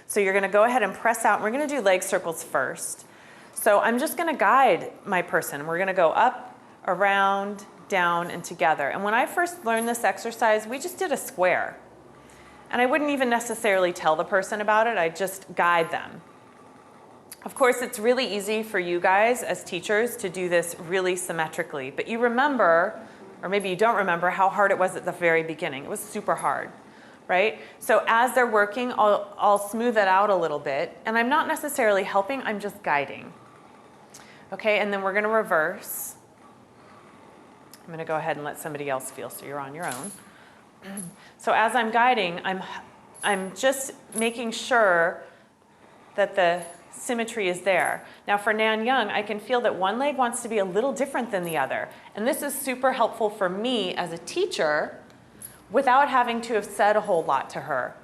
So you're gonna go ahead and press out. We're gonna do leg circles first. So I'm just gonna guide my person. We're gonna go up, around, down, and together. And when I first learned this exercise, we just did a square. And I wouldn't even necessarily tell the person about it, I'd just guide them. Of course, it's really easy for you guys as teachers to do this really symmetrically, but you remember, or maybe you don't remember, how hard it was at the very beginning. It was super hard, right? So as they're working, I'll smooth it out a little bit, and I'm not necessarily helping, I'm just guiding. Okay, and then we're gonna reverse. I'm gonna go ahead and let somebody else feel, so you're on your own. So as I'm guiding, I'm just making sure that the symmetry is there. Now for Nan Young, I can feel that one leg wants to be a little different than the other. And this is super helpful for me as a teacher without having to have said a whole lot to her.